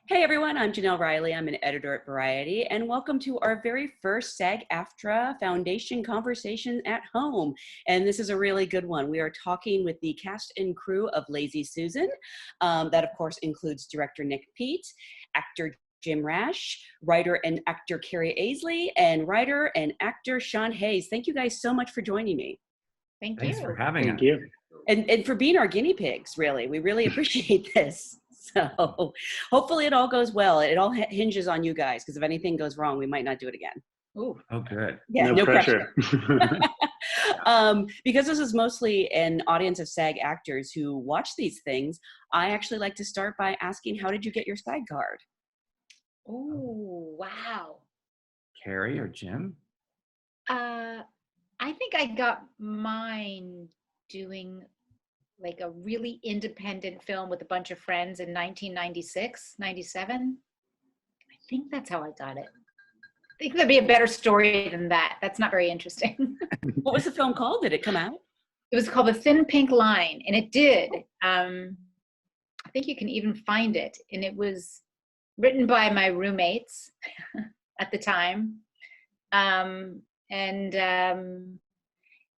Hey everyone, I'm Jenelle Riley. I'm an editor at Variety, and welcome to our very first SAG-AFTRA Foundation Conversation at Home. And this is a really good one. We are talking with the cast and crew of Lazy Susan. That, of course, includes director Nick Peet, actor Jim Rash, writer and actor Carrie Aizley, and writer and actor Sean Hayes. Thank you guys so much for joining me. Thanks for having us. Thank you. And for being our guinea pigs, really. We really appreciate this. So hopefully it all goes well. It all hinges on you guys, because if anything goes wrong, we might not do it again. Ooh. Oh, good. Yeah, no pressure. Because this is mostly an audience of SAG actors who watch these things, I actually like to start by asking, how did you get your SAG card? Oh, wow. Carrie or Jim? I think I got mine doing like a really independent film with a bunch of friends in 1996, 97. I think that's how I got it. I think there'd be a better story than that. That's not very interesting. What was the film called? Did it come out? It was called The Thin Pink Line, and it did. I think you can even find it. And it was written by my roommates at the time.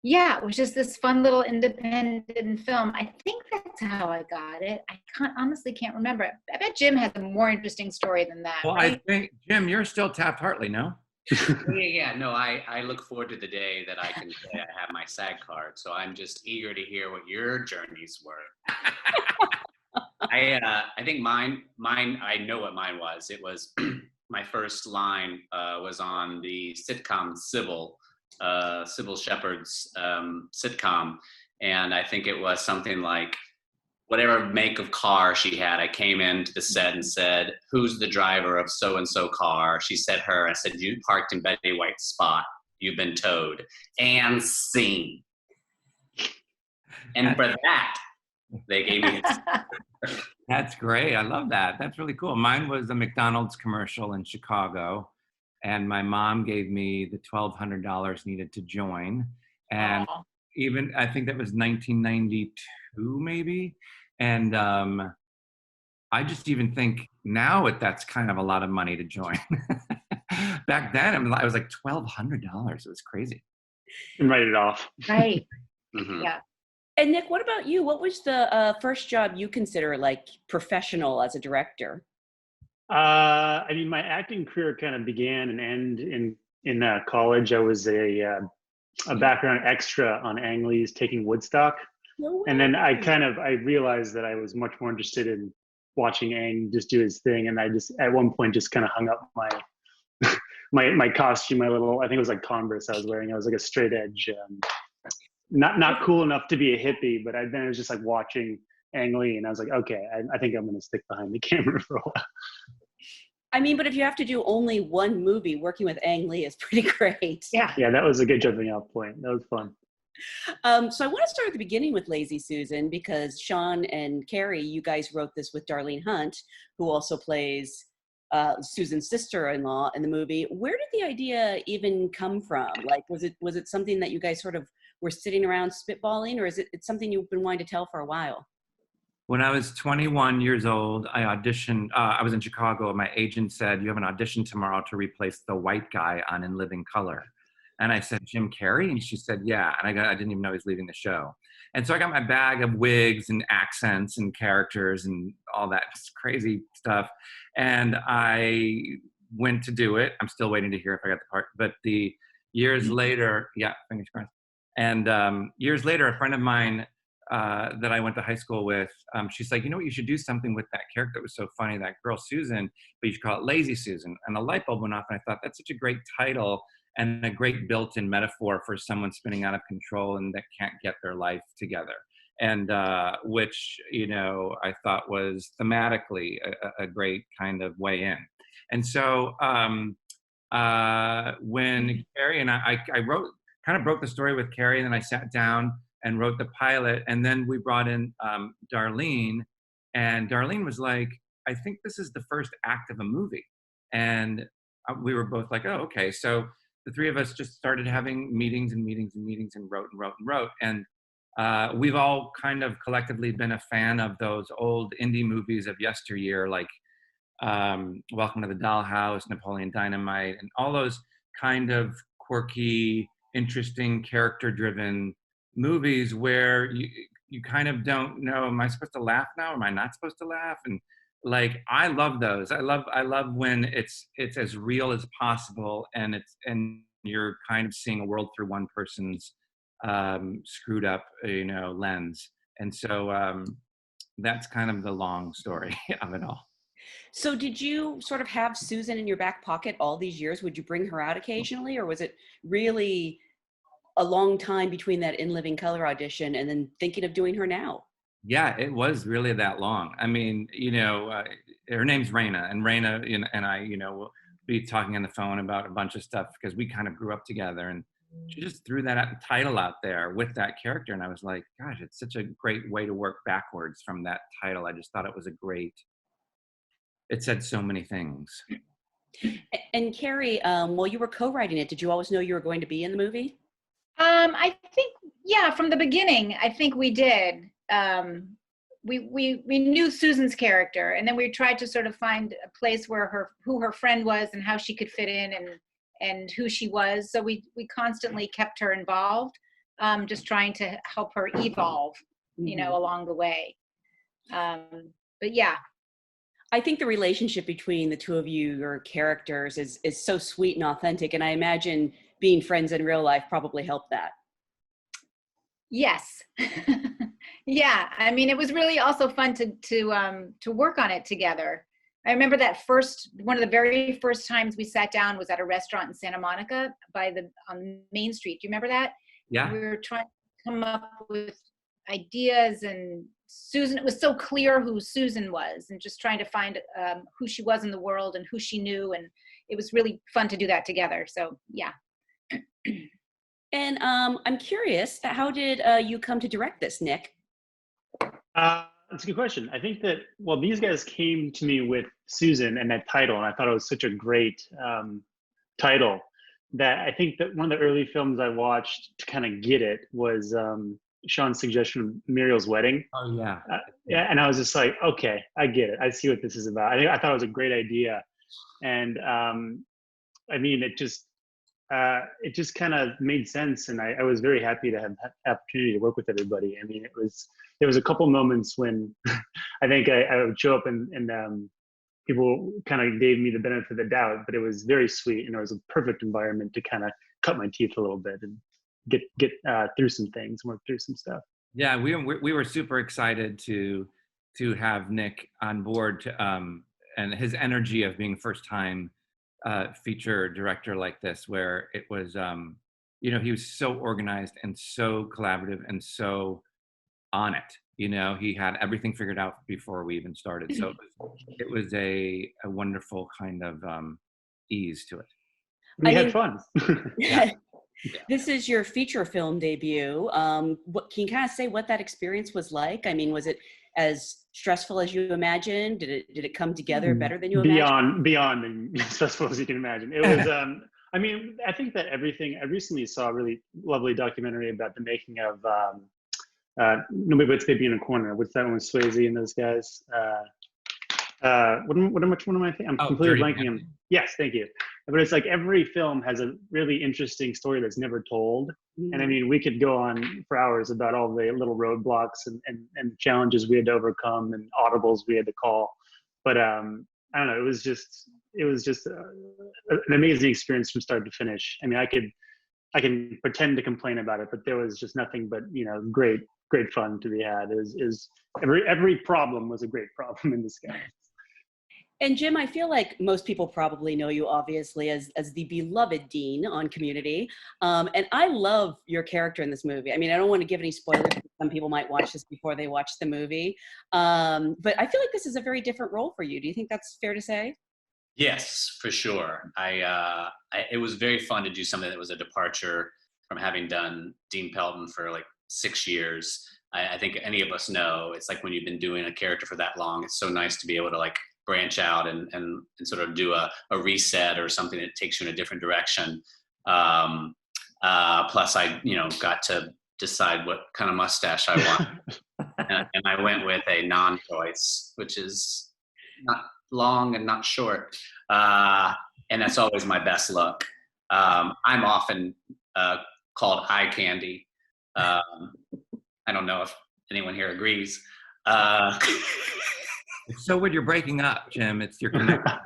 Yeah, it was just this fun little independent film. I think that's how I got it. I honestly can't remember. I bet Jim has a more interesting story than that. Well, right? I think, Jim, you're still Taft-Hartley, no? Yeah. No, I look forward to the day that I can say I have my SAG card. So I'm just eager to hear what your journeys were. I think mine, I know what mine was. It was, my first line was on the sitcom Sybil Shepherd's sitcom. And I think it was something like, whatever make of car she had, I came into the set and said, "Who's the driver of so-and-so car?" She said her. I said, "You parked in Betty White's spot. You've been towed." And scene. And for that, they gave me this. That's great. I love that. That's really cool. Mine was a McDonald's commercial in Chicago, and my mom gave me the $1,200 needed to join. And even, I think that was 1992, maybe. And I just even think now that's kind of a lot of money to join. Back then, I was like $1,200. It was crazy. And write it off. Right. Mm-hmm. Yeah. And Nick, what about you? What was the first job you consider like professional as a director? I mean, my acting career kind of began and ended in college. I was a background extra on Aizley's Taking Woodstock. No way. And then I realized that I was much more interested in watching Aang just do his thing. And I just, at one point, just kind of hung up my costume, my little, I think it was like Converse I was wearing. I was like a straight edge, not cool enough to be a hippie, but then I was just like watching Ang Lee, and I was like, okay, I think I'm going to stick behind the camera for a while. I mean, but if you have to do only one movie, working with Ang Lee is pretty great. Yeah. Yeah, that was a good jumping off point. That was fun. So I want to start at the beginning with Lazy Susan, because Sean and Carrie, you guys wrote this with Darlene Hunt, who also plays Susan's sister-in-law in the movie. Where did the idea even come from? Like, was it something that you guys sort of were sitting around spitballing, or is it something you've been wanting to tell for a while? When I was 21 years old, I auditioned. I was in Chicago. My agent said, "You have an audition tomorrow to replace the white guy on In Living Color." And I said, "Jim Carrey?" And she said, "Yeah." And I didn't even know he was leaving the show. And so I got my bag of wigs and accents and characters and all that crazy stuff. And I went to do it. I'm still waiting to hear if I got the part. But the years later, yeah, fingers crossed. And years later, a friend of mine that I went to high school with, she's like, "You know what, you should do something with that character that was so funny, that girl Susan, but you should call it Lazy Susan." And the light bulb went off, and I thought, that's such a great title and a great built-in metaphor for someone spinning out of control and that can't get their life together. And which, you know, I thought was thematically a great kind of way in. And so when Carrie and I kind of broke the story with Carrie, and then I sat down and wrote the pilot, and then we brought in Darlene, and Darlene was like, "I think this is the first act of a movie." And we were both like, "Oh, okay." So the three of us just started having meetings and wrote. And we've all kind of collectively been a fan of those old indie movies of yesteryear, like Welcome to the Dollhouse, Napoleon Dynamite, and all those kind of quirky, interesting, character-driven movies where you kind of don't know, am I supposed to laugh now? Am I not supposed to laugh? And like, I love those. I love when it's as real as possible, and you're kind of seeing a world through one person's screwed up, lens. And so that's kind of the long story of it all. So did you sort of have Susan in your back pocket all these years? Would you bring her out occasionally, or was it really a long time between that In Living Color audition and then thinking of doing her now? Yeah, it was really that long. I mean, her name's Raina, and Raina and I, will be talking on the phone about a bunch of stuff because we kind of grew up together, and she just threw that title out there with that character, and I was like, gosh, it's such a great way to work backwards from that title. I just thought it was it said so many things. And Carrie, while you were co-writing it, did you always know you were going to be in the movie? I think, yeah, from the beginning, I think we did. We knew Susan's character, and then we tried to sort of find a place where who her friend was and how she could fit in and who she was. So we constantly kept her involved, just trying to help her evolve, along the way. But yeah. I think the relationship between the two of you, your characters, is so sweet and authentic, and I imagine being friends in real life probably helped that. Yes. Yeah. I mean, it was really also fun to work on it together. I remember one of the very first times we sat down was at a restaurant in Santa Monica on Main Street. Do you remember that? Yeah. We were trying to come up with ideas, and Susan, it was so clear who Susan was, and just trying to find who she was in the world and who she knew. And it was really fun to do that together. So yeah. And I'm curious, how did you come to direct this, Nick? That's a good question. I think that, these guys came to me with Susan and that title, and I thought it was such a great title that I think that one of the early films I watched to kind of get it was Sean's suggestion of Muriel's Wedding. Oh, yeah. Yeah, and I was just like, okay, I get it. I see what this is about. I thought it was a great idea. And I mean, it just kind of made sense, and I was very happy to have the opportunity to work with everybody. I mean, there was a couple moments when I think I would show up and people kind of gave me the benefit of the doubt, but it was very sweet, and it was a perfect environment to kind of cut my teeth a little bit and get through some things, work through some stuff. Yeah, we were super excited to have Nick on board, and his energy of being first time feature director like this, where it was, he was so organized and so collaborative and so on it. He had everything figured out before we even started. So it was a wonderful kind of ease to it. We had fun. Yeah. This is your feature film debut. What can you kind of say what that experience was like? I mean, was it as stressful as you imagined? Did it come together better than you imagined? Beyond as stressful as you can imagine. It was. I mean, I think that everything. I recently saw a really lovely documentary about the making of Nobody Puts Baby in a Corner. What's that one with Swayze and those guys? Which one am I thinking? I'm completely blanking on. Yes, thank you. But it's like every film has a really interesting story that's never told. And I mean, we could go on for hours about all the little roadblocks and challenges we had to overcome and audibles we had to call. But I don't know, it was just an amazing experience from start to finish. I mean, I can pretend to complain about it, but there was just nothing but, great fun to be had. Every problem was a great problem in this game. And Jim, I feel like most people probably know you obviously as the beloved Dean on Community. And I love your character in this movie. I mean, I don't want to give any spoilers. Some people might watch this before they watch the movie. But I feel like this is a very different role for you. Do you think that's fair to say? Yes, for sure. It was very fun to do something that was a departure from having done Dean Pelton for like 6 years. I think any of us know it's like when you've been doing a character for that long, it's so nice to be able to like branch out and sort of do a reset or something that takes you in a different direction. Plus I, got to decide what kind of mustache I want. and I went with a non-choice, which is long and not short. And that's always my best look. I'm often called eye candy. I don't know if anyone here agrees. It's so weird you're breaking up, Jim. It's your connection.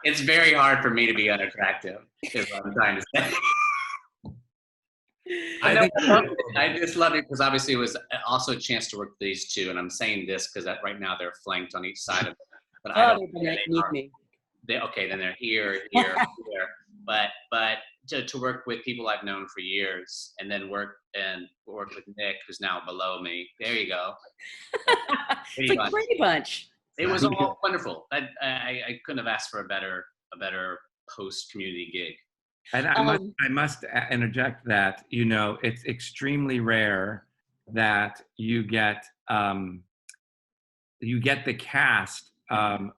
It's very hard for me to be unattractive, is what I'm trying to say. I just love it because obviously it was also a chance to work with these two, and I'm saying this because right now they're flanked on each side of it. But I don't think okay, then they're here, here. But to work with people I've known for years, and then work with Nick, who's now below me. There you go. It's like Brady Bunch. It was all wonderful. I couldn't have asked for a better post community gig. And I must interject that, you know, it's extremely rare that you get the cast.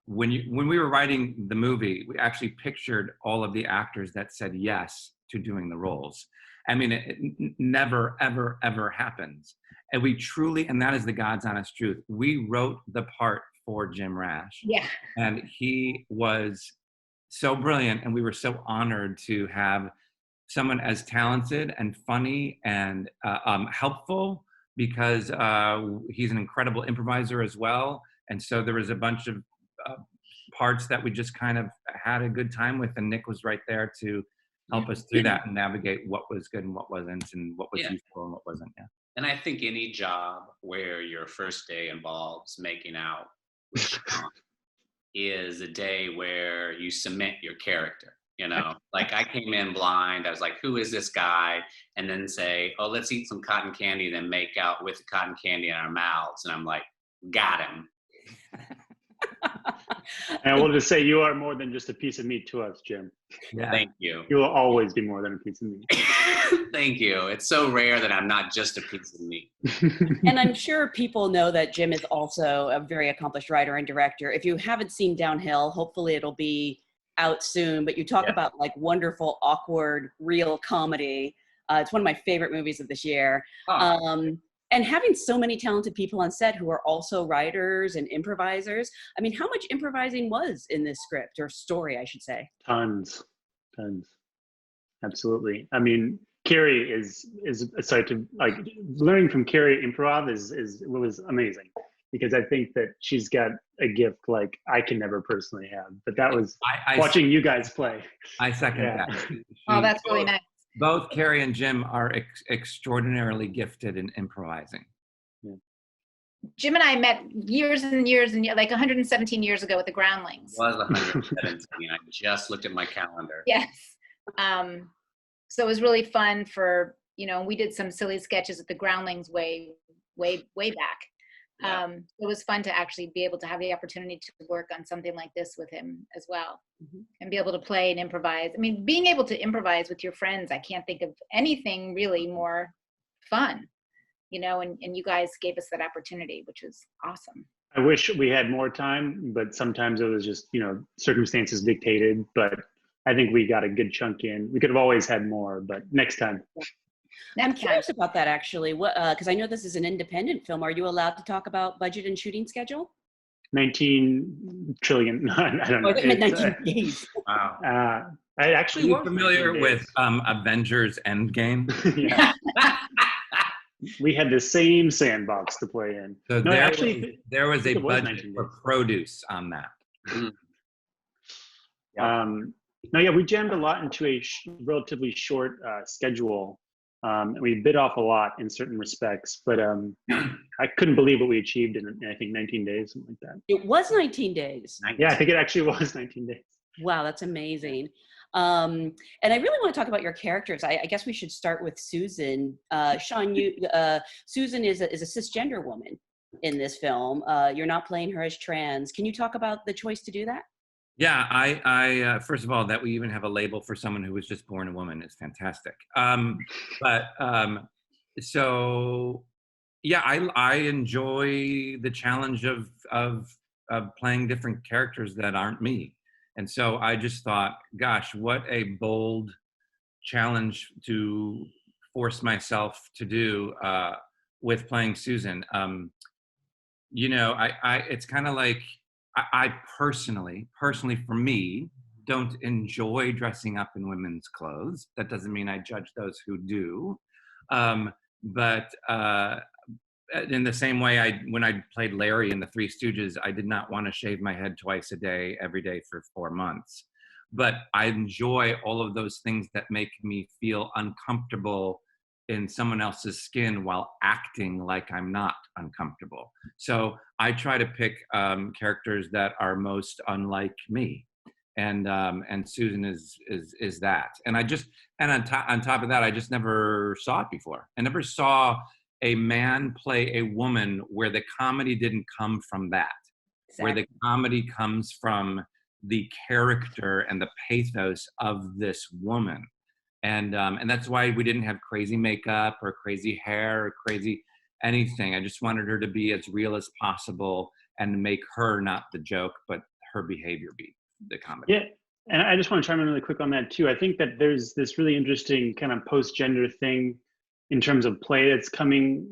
When we were writing the movie, we actually pictured all of the actors that said yes to doing the roles. I mean, it never, ever, ever happens. And we truly, and that is the God's honest truth, we wrote the part for Jim Rash. Yeah. And he was so brilliant, and we were so honored to have someone as talented and funny and helpful, because he's an incredible improviser as well. And so there was a bunch of parts that we just kind of had a good time with, and Nick was right there to help us through that and navigate what was good and what wasn't, and what was useful and what wasn't. Yeah. And I think any job where your first day involves making out is a day where you cement your character, you know? Like I came in blind, I was like, who is this guy? And then say, oh, let's eat some cotton candy, then make out with the cotton candy in our mouths. And I'm like, got him. And I will just say, you are more than just a piece of meat to us, Jim. Yeah. Thank you. You will always be more than a piece of meat. Thank you. It's so rare that I'm not just a piece of meat. And I'm sure people know that Jim is also a very accomplished writer and director. If you haven't seen Downhill, hopefully it'll be out soon. But you talk about like wonderful, awkward, real comedy. It's one of my favorite movies of this year. Oh. And having so many talented people on set who are also writers and improvisers. I mean, how much improvising was in this script, or story, I should say? Tons. Absolutely. I mean, Carrie is sorry to like learning from Carrie improv was amazing, because I think that she's got a gift like I can never personally have. But that was watching you guys play. I second that. Oh, that's really nice. Both Carrie and Jim are extraordinarily gifted in improvising. Yeah. Jim and I met years and years and like 117 years ago with the Groundlings. It was 117. I just looked at my calendar. Yes. So it was really fun for, you know, we did some silly sketches at the Groundlings way back. Yeah. It was fun to actually be able to have the opportunity to work on something like this with him as well, and be able to play and improvise. I mean, being able to improvise with your friends, I can't think of anything really more fun, you know, and you guys gave us that opportunity, which is awesome. I wish we had more time, but sometimes it was just, you know, circumstances dictated, but I think we got a good chunk in. We could have always had more, but next time. I'm curious about that, actually. What? Because I know this is an independent film. Are you allowed to talk about budget and shooting schedule? 19 trillion. No, I don't know. 19 days. Wow. I actually. Are you familiar with Avengers Endgame? Yeah. We had the same sandbox to play in. So no, there was a budget for produce on that. We jammed a lot into a relatively short schedule. And we bit off a lot in certain respects, but I couldn't believe what we achieved in I think 19 days, something like that. It was 19 days. Yeah, I think it actually was 19 days. Wow, that's amazing. And I really want to talk about your characters. I guess we should start with Susan. Sean, Susan is a cisgender woman in this film. You're not playing her as trans. Can you talk about the choice to do that? Yeah, I first of all, that we even have a label for someone who was just born a woman is fantastic. So yeah, I enjoy the challenge of playing different characters that aren't me. And so I just thought, gosh, what a bold challenge to force myself to do with playing Susan. You know, it's kind of like I personally for me, don't enjoy dressing up in women's clothes. That doesn't mean I judge those who do. But in the same way, when I played Larry in the Three Stooges, I did not want to shave my head twice a day, every day for 4 months. But I enjoy all of those things that make me feel uncomfortable in someone else's skin while acting like I'm not uncomfortable. So I try to pick characters that are most unlike me. And Susan is that. And on top of that, I just never saw it before. I never saw a man play a woman where the comedy didn't come from that, exactly. Where the comedy comes from the character and the pathos of this woman. And that's why we didn't have crazy makeup or crazy hair or crazy anything. I just wanted her to be as real as possible and make her not the joke, but her behavior be the comedy. Yeah, and I just want to chime in really quick on that too. I think that there's this really interesting kind of post-gender thing in terms of play that's coming,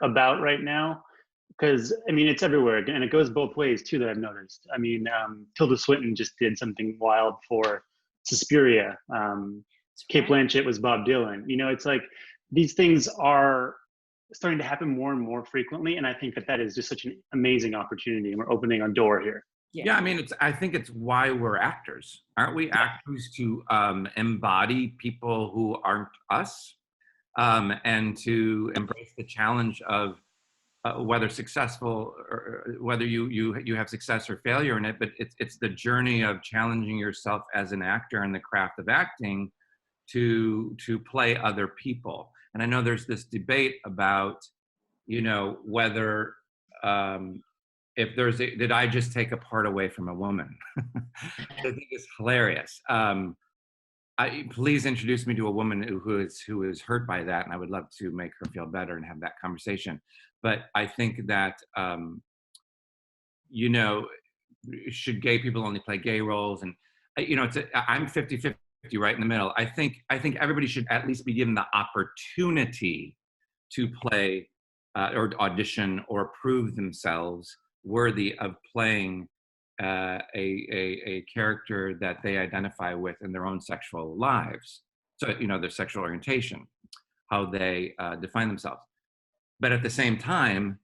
about right now. Because I mean, it's everywhere, and it goes both ways too. That I've noticed. I mean, Tilda Swinton just did something wild for Suspiria. Cate Blanchett was Bob Dylan. It's like these things are starting to happen more and more frequently, and I think that is just such an amazing opportunity, and we're opening a door here. Yeah, I mean, I think it's why we're actors. Aren't we actors to embody people who aren't us, and to embrace the challenge of whether successful or whether you have success or failure in it, but it's the journey of challenging yourself as an actor in the craft of acting to play other people. And I know there's this debate about, whether did I just take a part away from a woman? I think it's hilarious. Please introduce me to a woman who is hurt by that, and I would love to make her feel better and have that conversation. But I think that, should gay people only play gay roles? And, I'm 50-50 right in the middle. I think everybody should at least be given the opportunity to play or audition or prove themselves worthy of playing a character that they identify with in their own sexual lives. So, their sexual orientation, how they define themselves. But at the same time,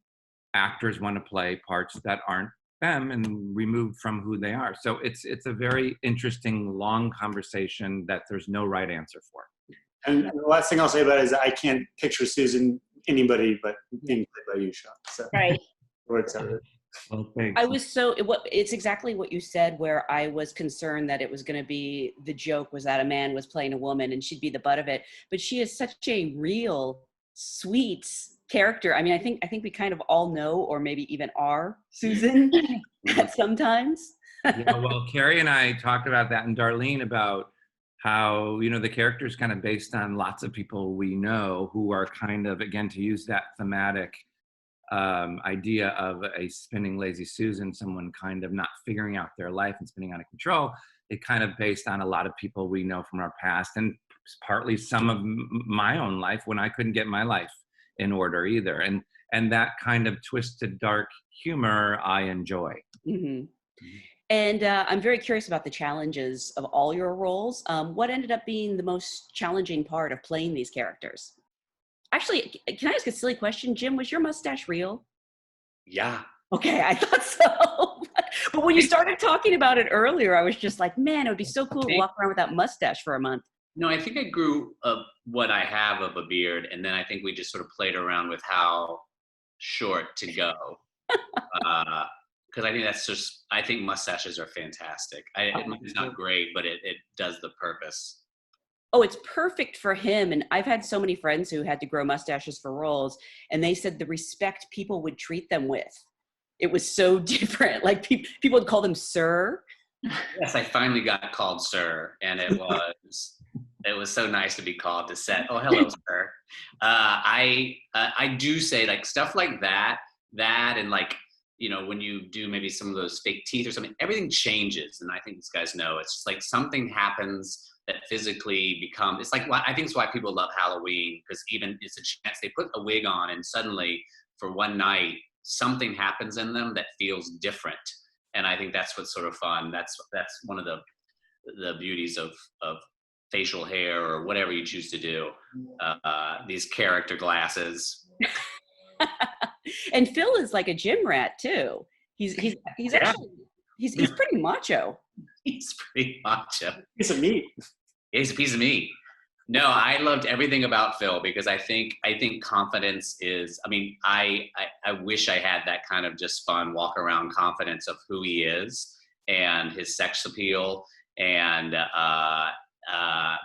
actors want to play parts that aren't them and removed from who they are. So it's a very interesting, long conversation that there's no right answer for. And the last thing I'll say about it is I can't picture Susan anybody but being played by you, Sean. So. Right. Well, thanks. It's exactly what you said, where I was concerned that it was going to be, the joke was that a man was playing a woman and she'd be the butt of it. But she is such a real, sweet character. I mean, I think we kind of all know, or maybe even are, Susan at sometimes. Yeah, well, Carrie and I talked about that, and Darlene, about how, the character is kind of based on lots of people we know who are kind of, again, to use that thematic idea of a spinning lazy Susan, someone kind of not figuring out their life and spinning out of control. It kind of based on a lot of people we know from our past, and partly some of my own life when I couldn't get my life in order either. And that kind of twisted, dark humor I enjoy. Mm-hmm. And I'm very curious about the challenges of all your roles. What ended up being the most challenging part of playing these characters? Actually, can I ask a silly question? Jim, was your mustache real? Yeah. Okay, I thought so. But when you started talking about it earlier, I was just like, man, it would be so cool to walk around with that mustache for a month. No, I think I grew up what I have of a beard, and then I think we just sort of played around with how short to go. Because I think mustaches are fantastic. It's not great, but it does the purpose. Oh, it's perfect for him. And I've had so many friends who had to grow mustaches for roles, and they said the respect people would treat them with, it was so different. Like people would call them sir. Yes, I finally got called sir, and it was so nice to be called to set. Oh, hello, sir. I do say, like, stuff like that and, like, when you do maybe some of those fake teeth or something, everything changes. And I think these guys know it's just like something happens that physically it's like, I think it's why people love Halloween, because even it's a chance they put a wig on and suddenly for one night something happens in them that feels different. And I think that's what's sort of fun. That's one of the beauties of facial hair or whatever you choose to do. These character glasses. And Phil is like a gym rat too. He's actually he's pretty macho. He's pretty macho. Piece of meat. He's a piece of meat. No, I loved everything about Phil because I think confidence is, I mean, I wish I had that kind of just fun walk around confidence of who he is and his sex appeal. And,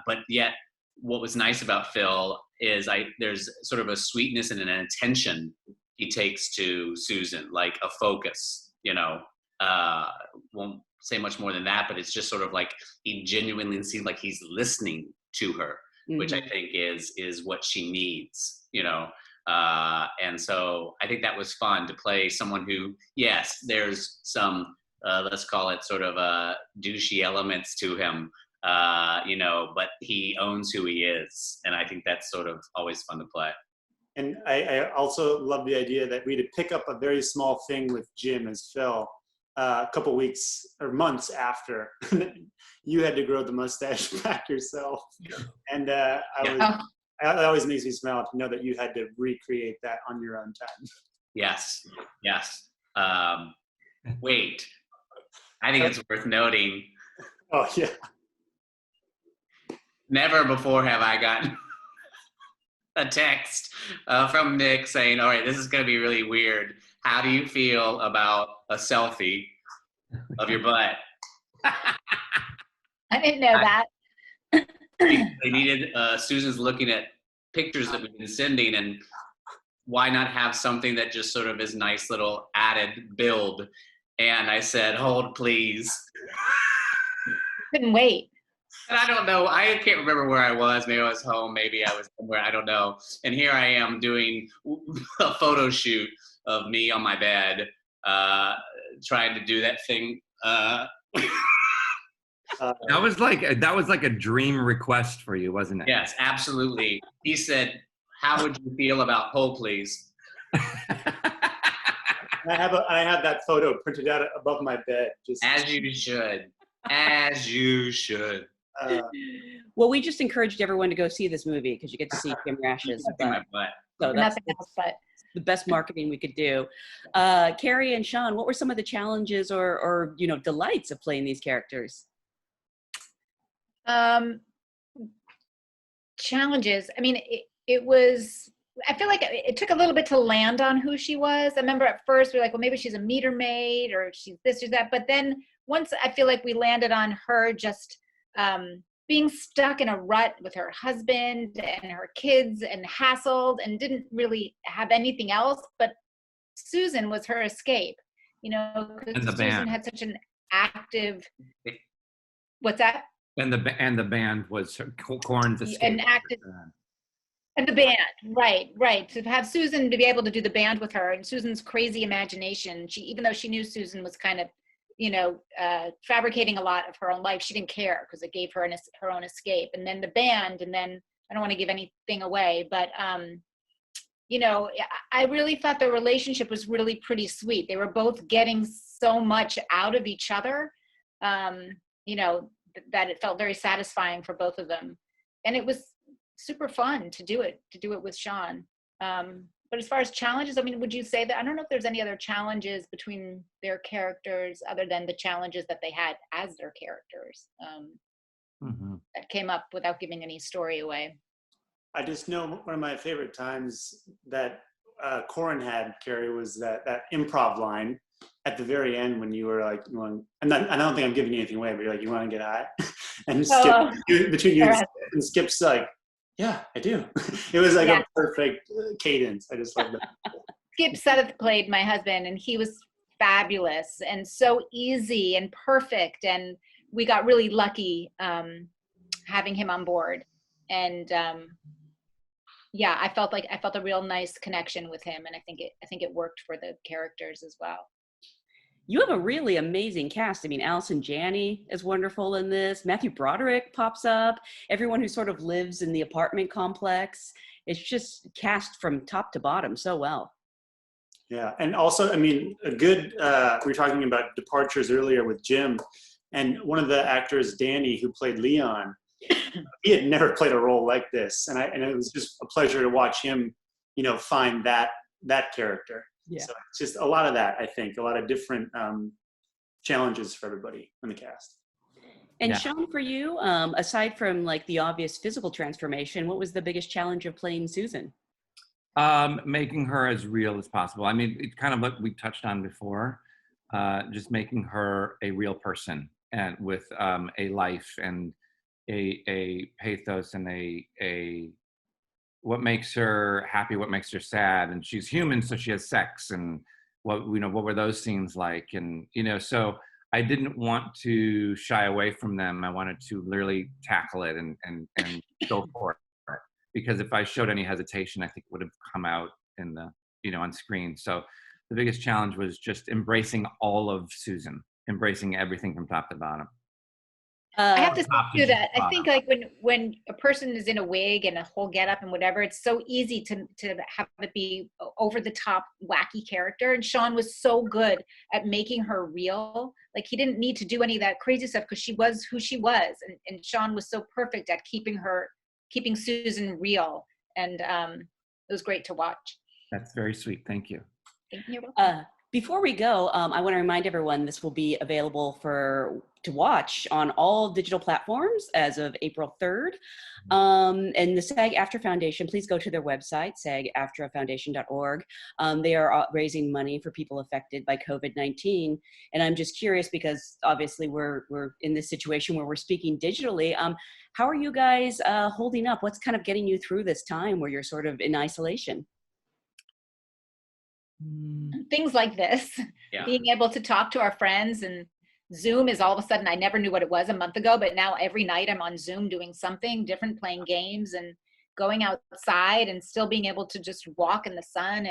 but yet what was nice about Phil is there's sort of a sweetness and an attention he takes to Susan, like a focus, won't say much more than that, but it's just sort of like he genuinely seems like he's listening to her, which I think is what she needs, and so I think that was fun to play someone who, yes, there's some, let's call it sort of douchey elements to him, but he owns who he is. And I think that's sort of always fun to play. And I also love the idea that we had to pick up a very small thing with Jim as Phil a couple weeks or months after you had to grow the mustache back yourself. And it always makes me smile to know that you had to recreate that on your own time. Yes. Wait, I think it's worth noting. Oh, yeah. Never before have I gotten a text from Nick saying, all right, this is going to be really weird. How do you feel about a selfie of your butt? I didn't know that. They needed, Susan's looking at pictures that we've been sending, and why not have something that just sort of is nice little added build? And I said, hold, please. Couldn't wait. And I don't know, I can't remember where I was. Maybe I was home, maybe I was somewhere, I don't know. And here I am doing a photo shoot of me on my bed, trying to do that thing. That was like a dream request for you, wasn't it? Yes, absolutely. He said, how would you feel about hold, please? I have that photo printed out above my bed. As you should. As you should. Well, we just encouraged everyone to go see this movie because you get to see Kim Rash's butt. So that's the best marketing we could do. Carrie and Sean, what were some of the challenges or delights of playing these characters? Challenges. I mean, it was, I feel like it took a little bit to land on who she was. I remember at first we were like, well, maybe she's a meter maid or she's this or that. But then once I feel like we landed on her just being stuck in a rut with her husband and her kids and hassled and didn't really have anything else. But Susan was her escape, because Susan had such an active, what's that? And the band was Korn's escape. An active, and the band, right. To have Susan to be able to do the band with her and Susan's crazy imagination. Even though she knew Susan was kind of, fabricating a lot of her own life, she didn't care because it gave her her own escape. And then the band, and then I don't want to give anything away, but I really thought the relationship was really pretty sweet. They were both getting so much out of each other, that it felt very satisfying for both of them. And it was super fun to do it with Sean. But as far as challenges, I mean, would you say that, I don't know if there's any other challenges between their characters other than the challenges that they had as their characters that came up without giving any story away. I just know one of my favorite times that Corin had, Carrie, was that improv line at the very end when you were like, I don't think I'm giving you anything away, but you're like, you want to get high? And Skip, between you and Skip's like, yeah, I do. It was like a perfect cadence. I just love that. Skip Seth played my husband, and he was fabulous and so easy and perfect. And we got really lucky having him on board. And I felt a real nice connection with him, and I think it worked for the characters as well. You have a really amazing cast. I mean, Allison Janney is wonderful in this. Matthew Broderick pops up. Everyone who sort of lives in the apartment complex. It's just cast from top to bottom so well. Yeah, and also, I mean, a good, we were talking about departures earlier with Jim, and one of the actors, Danny, who played Leon, he had never played a role like this, and it was just a pleasure to watch him, find that character. Yeah. So it's just a lot of that, I think, a lot of different challenges for everybody in the cast. And Yeah. Sean, for you, aside from like the obvious physical transformation, what was the biggest challenge of playing Susan? Making her as real as possible. I mean, it's kind of what we touched on before, just making her a real person and with a life and a pathos and a what makes her happy, what makes her sad, and she's human, so she has sex, and what were those scenes like, and so I didn't want to shy away from them. I wanted to literally tackle it and go for it. Because if I showed any hesitation, I think it would have come out in the, on screen. So the biggest challenge was just embracing all of Susan, embracing everything from top to bottom. I have to Top do that. I bottom. think like when a person is in a wig and a whole getup and whatever, it's so easy to have it be over the top wacky character. And Sean was so good at making her real. Like he didn't need to do any of that crazy stuff because she was who she was. And Sean was so perfect at keeping Susan real. And it was great to watch. That's very sweet. Thank you. Thank you. Before we go, I want to remind everyone this will be available to watch on all digital platforms as of April 3rd. And the SAG-AFTRA Foundation, please go to their website, SAG-AFTRAFoundation.org. They are raising money for people affected by COVID-19. And I'm just curious because obviously we're in this situation where we're speaking digitally. How are you guys holding up? What's kind of getting you through this time where you're sort of in isolation? Things like this, Yeah. being able to talk to our friends, and Zoom is all of a sudden, I never knew what it was a month ago, but now every night I'm on Zoom doing something different, playing games and going outside and still being able to just walk in the sun.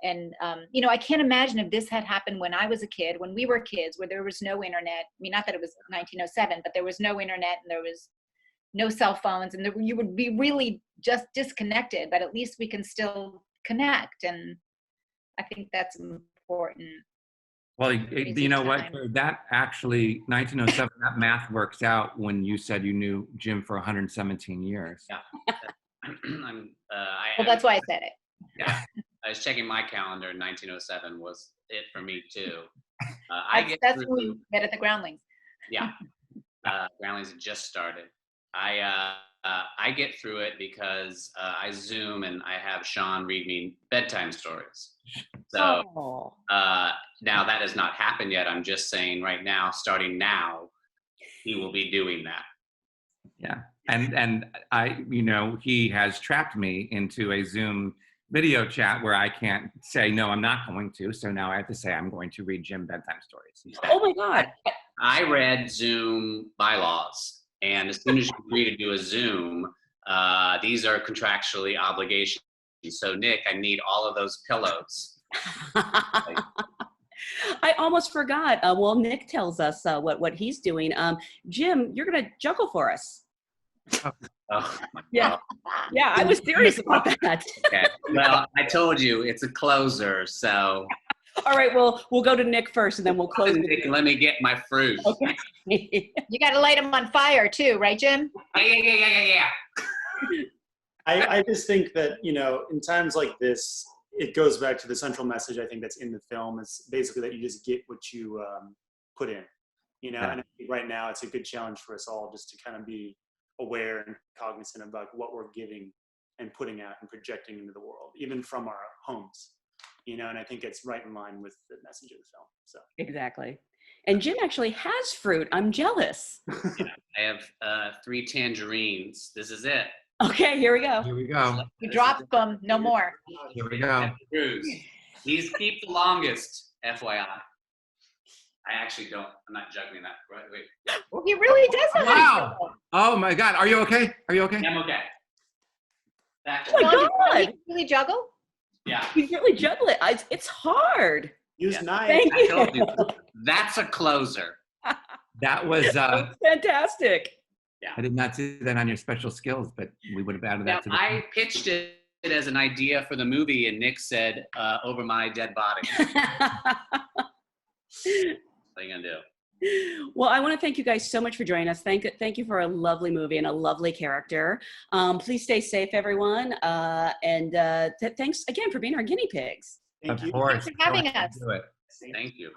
And I can't imagine if this had happened when I was a kid, when we were kids, where there was no internet. I mean, not that it was 1907, but there was no internet and there was no cell phones, and you would be really just disconnected, but at least we can still connect. And I think that's important. Well, you know what? That actually, 1907, that math works out when you said you knew Jim for 117 years. Yeah. Well, that's why I said it. Yeah. I was checking my calendar. 1907 was it for me too. That's when we met at the Groundlings. Yeah. Groundlings had just started. I get through it because I Zoom and I have Sean read me bedtime stories. So now that has not happened yet. I'm just saying right now, starting now, he will be doing that. Yeah. And he has trapped me into a Zoom video chat where I can't say, no, I'm not going to. So now I have to say I'm going to read Jim bedtime stories instead. Oh my God. I read Zoom bylaws. And as soon as you agree to do a Zoom, these are contractually obligations. So Nick, I need all of those pillows. I almost forgot. Well, Nick tells us what he's doing. Jim, you're going to juggle for us. Oh, yeah. Yeah, I was serious about that. Okay. Well, I told you it's a closer, so. All right, well, we'll go to Nick first and then we'll close. Nick, let me get my fruit. Okay. You got to light them on fire too, right, Jim? Yeah. I just think that, in times like this, it goes back to the central message I think that's in the film. It's basically that you just get what you put in, and I think right now it's a good challenge for us all just to kind of be aware and cognizant about what we're giving and putting out and projecting into the world, even from our homes, and I think it's right in line with the message of the film. So Exactly. And Jim actually has fruit. I'm jealous. Yeah, I have 3 tangerines. This is it. Okay, here we go. Here we go. You dropped them, no more. Here we go. These keep the longest, FYI. I actually don't. I'm not juggling that. Wait. Well, he really does. Wow. Oh my God. Are you okay? Are you okay? I'm okay. Oh my God. Did you really juggle? Yeah. You really juggle it. It's hard. use knives. Thank I you. told you. That's a closer. That was, Fantastic. I did not see that on your special skills, but we would have added Now, that to the. I pitched it it as an idea for the movie, and Nick said, "Over my dead body." What are you gonna do? Well, I want to thank you guys so much for joining us. Thank you for a lovely movie and a lovely character. Please stay safe, everyone. And thanks again for being our guinea pigs. Thank you. Of course. Thanks for having Go ahead us. and do it. Thank you.